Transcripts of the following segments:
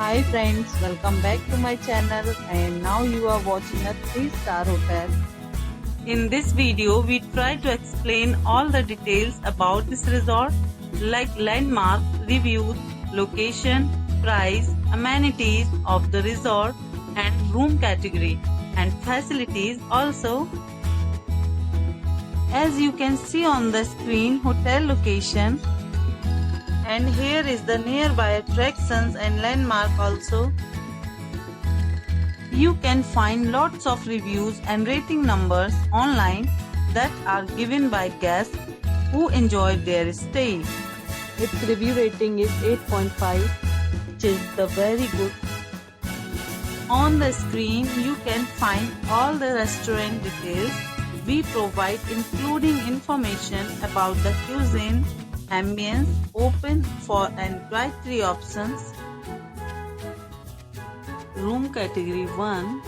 Hi friends, welcome back to my channel and now you are watching a 3-star hotel. In this video, we try to explain all the details about this resort like landmark, reviews, location, price, amenities of the resort and room category and facilities also. As you can see on the screen, hotel location, and here is the nearby attractions and landmark also. You can find lots of reviews and rating numbers online that are given by guests who enjoyed their stay. Its review rating is 8.5, which is the very good. On the screen, you can find all the restaurant details we provide, including information about the cuisine, ambience, open for and drive-thru options. Room category 1.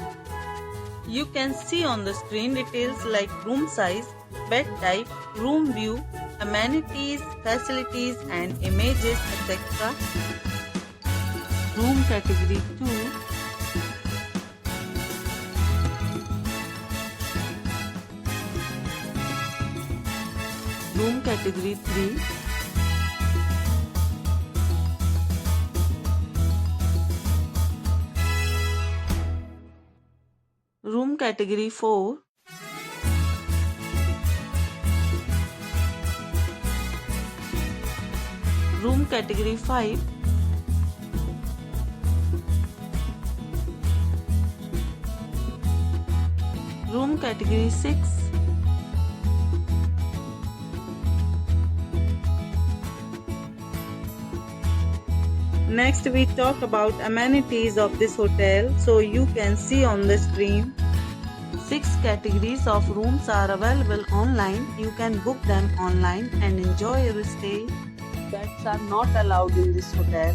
You can see on the screen details like room size, bed type, room view, amenities, facilities and images, etc. Room category 2. Room category 3. Room category 4. Room category 5. Room category 6. Next we talk about amenities of this hotel. So you can see on the screen 6 categories of rooms are available online. You can book them online and enjoy your stay. Pets are not allowed in this hotel.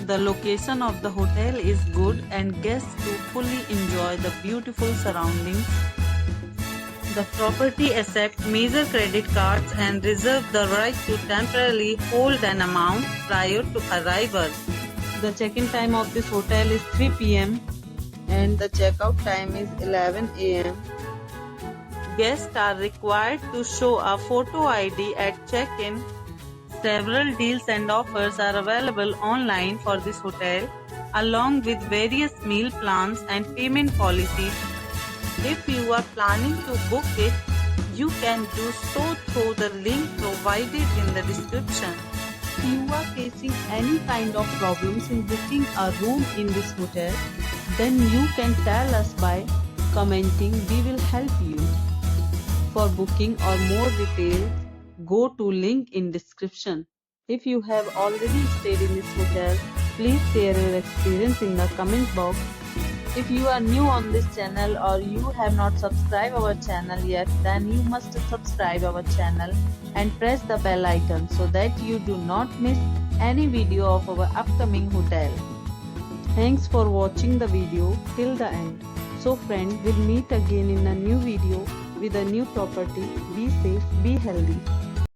The location of the hotel is good and guests do fully enjoy the beautiful surroundings. The property accepts major credit cards and reserves the right to temporarily hold an amount prior to arrival. The check-in time of this hotel is 3 p.m. and the checkout time is 11 a.m. Guests are required to show a photo ID at check-in. Several deals and offers are available online for this hotel, along with various meal plans and payment policies. If you are planning to book it, you can do so through the link provided in the description. If you are facing any kind of problems in booking a room in this hotel, then you can tell us by commenting. We will help you. For booking or more details, go to link in description. If you have already stayed in this hotel, please share your experience in the comment box. If you are new on this channel or you have not subscribed our channel yet, then you must subscribe our channel and press the bell icon so that you do not miss any video of our upcoming hotel. Thanks for watching the video till the end. So friends, we'll meet again in a new video with a new property. Be safe, be healthy.